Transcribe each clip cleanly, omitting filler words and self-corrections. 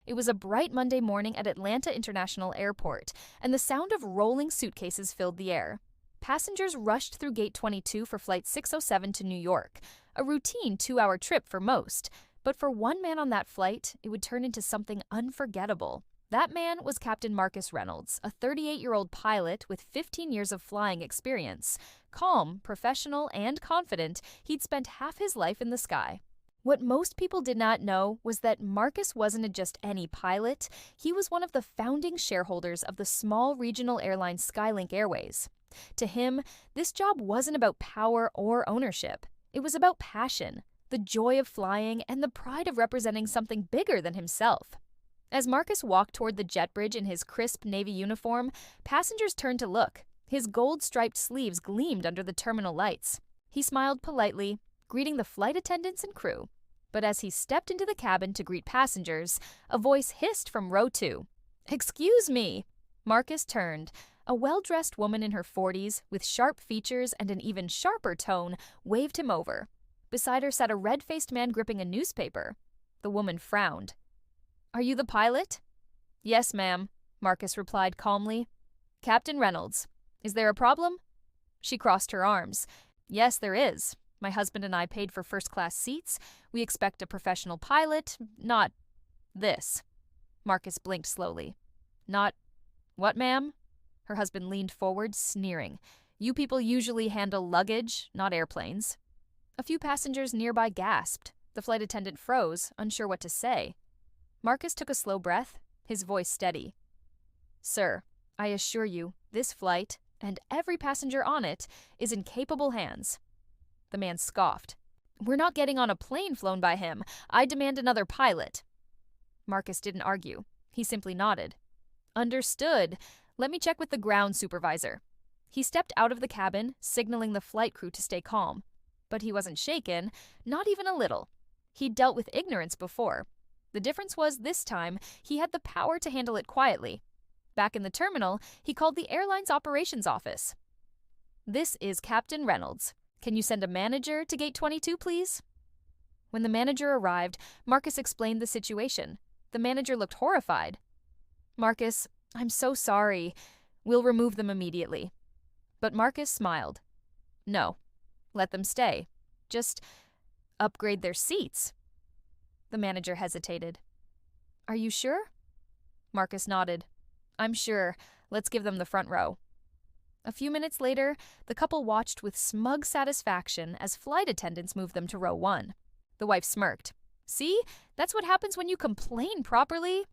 It was a bright Monday morning at Atlanta International Airport, and the sound of rolling suitcases filled the air. Passengers rushed through Gate 22 for Flight 607 to New York, a routine 2-hour trip for most. But for one man on that flight, it would turn into something unforgettable. That man was Captain Marcus Reynolds, a 38-year-old pilot with 15 years of flying experience. Calm, professional, and confident, he'd spent half his life in the sky. What most people did not know was that Marcus wasn't just any pilot, he was one of the founding shareholders of the small regional airline Skylink Airways. To him, this job wasn't about power or ownership. It was about passion, the joy of flying, and the pride of representing something bigger than himself. As Marcus walked toward the jet bridge in his crisp Navy uniform, passengers turned to look. His gold-striped sleeves gleamed under the terminal lights. He smiled politely, greeting the flight attendants and crew. But as he stepped into the cabin to greet passengers, a voice hissed from row 2. "Excuse me!" Marcus turned. A well-dressed woman in her 40s, with sharp features and an even sharper tone, waved him over. Beside her sat a red-faced man gripping a newspaper. The woman frowned. "Are you the pilot?" "Yes, ma'am," Marcus replied calmly. "Captain Reynolds. Is there a problem?" She crossed her arms. "Yes, there is. My husband and I paid for first-class seats. We expect a professional pilot, not this." Marcus blinked slowly. "Not what, ma'am?" Her husband leaned forward, sneering. "You people usually handle luggage, not airplanes." A few passengers nearby gasped. The flight attendant froze, unsure what to say. Marcus took a slow breath, his voice steady. "Sir, I assure you, this flight, and every passenger on it, is in capable hands." The man scoffed. "We're not getting on a plane flown by him. I demand another pilot." Marcus didn't argue. He simply nodded. "Understood. Let me check with the ground supervisor." He stepped out of the cabin, signaling the flight crew to stay calm. But he wasn't shaken, not even a little. He'd dealt with ignorance before. The difference was this time, he had the power to handle it quietly. Back in the terminal, he called the airline's operations office. "This is Captain Reynolds. Can you send a manager to Gate 22, please?" When the manager arrived, Marcus explained the situation. The manager looked horrified. "Marcus, I'm so sorry. We'll remove them immediately." But Marcus smiled. "No. Let them stay. Just upgrade their seats." The manager hesitated. "Are you sure?" Marcus nodded. "I'm sure. Let's give them the front row." A few minutes later, the couple watched with smug satisfaction as flight attendants moved them to row 1. The wife smirked. "See? That's what happens when you complain properly."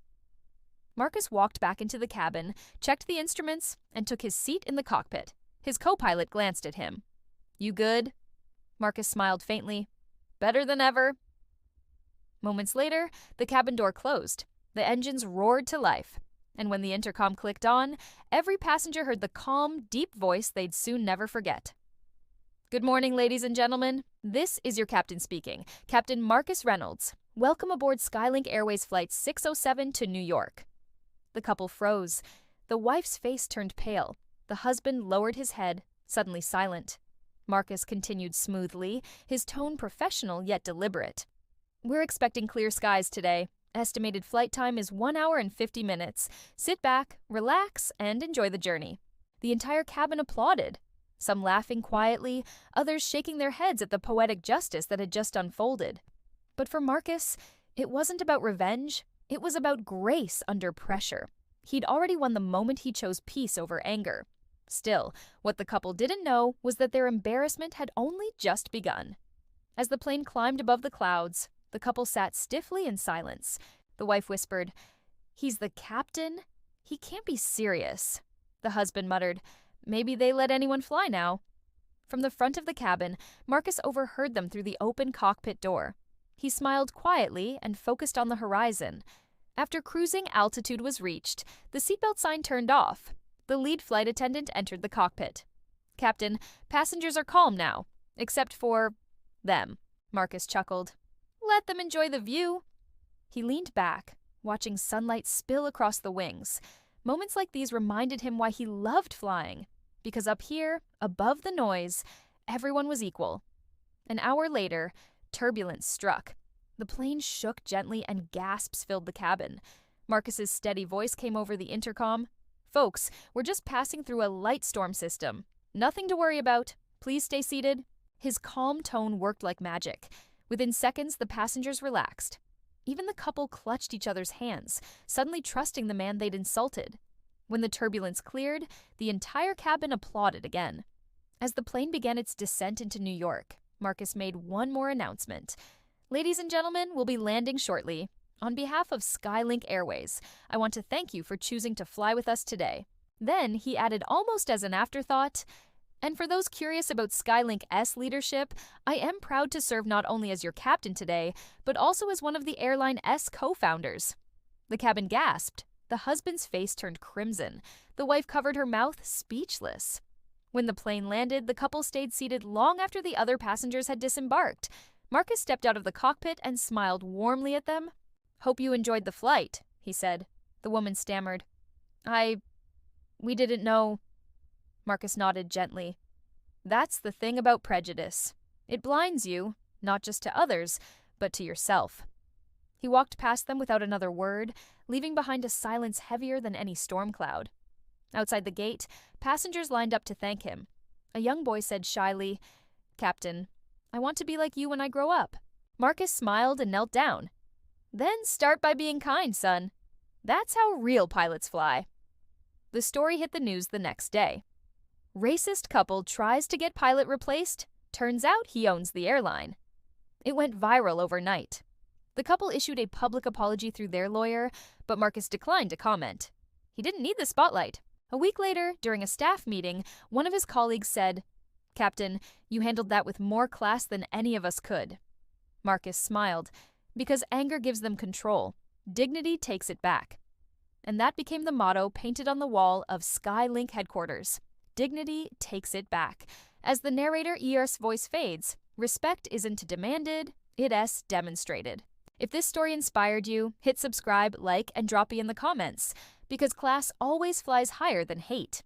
Marcus walked back into the cabin, checked the instruments, and took his seat in the cockpit. His co-pilot glanced at him. "You good?" Marcus smiled faintly. "Better than ever." Moments later, the cabin door closed. The engines roared to life. And when the intercom clicked on, every passenger heard the calm, deep voice they'd soon never forget. "Good morning, ladies and gentlemen. This is your captain speaking, Captain Marcus Reynolds. Welcome aboard Skylink Airways Flight 607 to New York." The couple froze. The wife's face turned pale. The husband lowered his head, suddenly silent. Marcus continued smoothly, his tone professional yet deliberate. "We're expecting clear skies today. Estimated flight time is 1 hour and 50 minutes. Sit back, relax, and enjoy the journey." The entire cabin applauded, some laughing quietly, others shaking their heads at the poetic justice that had just unfolded. But for Marcus, it wasn't about revenge. It was about grace under pressure. He'd already won the moment he chose peace over anger. Still, what the couple didn't know was that their embarrassment had only just begun. As the plane climbed above the clouds, the couple sat stiffly in silence. The wife whispered, "He's the captain? He can't be serious." The husband muttered, "Maybe they let anyone fly now." From the front of the cabin, Marcus overheard them through the open cockpit door. He smiled quietly and focused on the horizon. After cruising altitude was reached, the seatbelt sign turned off. The lead flight attendant entered the cockpit. "Captain, passengers are calm now, except for them," Marcus chuckled. "Let them enjoy the view." He leaned back, watching sunlight spill across the wings. Moments like these reminded him why he loved flying, because up here, above the noise, everyone was equal. An hour later, turbulence struck. The plane shook gently and gasps filled the cabin. Marcus's steady voice came over the intercom. "Folks, we're just passing through a light storm system. Nothing to worry about. Please stay seated." His calm tone worked like magic. Within seconds, the passengers relaxed. Even the couple clutched each other's hands, suddenly trusting the man they'd insulted. When the turbulence cleared, the entire cabin applauded again. As the plane began its descent into New York, Marcus made one more announcement. "Ladies and gentlemen, we'll be landing shortly. On behalf of Skylink Airways, I want to thank you for choosing to fly with us today." Then he added almost as an afterthought, "And for those curious about Skylink's leadership, I am proud to serve not only as your captain today, but also as one of the Airline's co-founders." The cabin gasped. The husband's face turned crimson. The wife covered her mouth, speechless. When the plane landed, the couple stayed seated long after the other passengers had disembarked. Marcus stepped out of the cockpit and smiled warmly at them. "Hope you enjoyed the flight," he said. The woman stammered. We didn't know." Marcus nodded gently. "That's the thing about prejudice. It blinds you, not just to others, but to yourself." He walked past them without another word, leaving behind a silence heavier than any storm cloud. Outside the gate, passengers lined up to thank him. A young boy said shyly, "Captain, I want to be like you when I grow up." Marcus smiled and knelt down. "Then start by being kind, son. That's how real pilots fly." The story hit the news the next day. Racist couple tries to get pilot replaced. Turns out he owns the airline. It went viral overnight. The couple issued a public apology through their lawyer, but Marcus declined to comment. He didn't need the spotlight. A week later, during a staff meeting, one of his colleagues said, "Captain, you handled that with more class than any of us could." Marcus smiled, because anger gives them control. Dignity takes it back. And that became the motto painted on the wall of Skylink headquarters. Dignity takes it back. As the narrator ER's voice fades, respect isn't demanded, it's demonstrated. If this story inspired you, hit subscribe, like, and drop me in the comments, because class always flies higher than hate.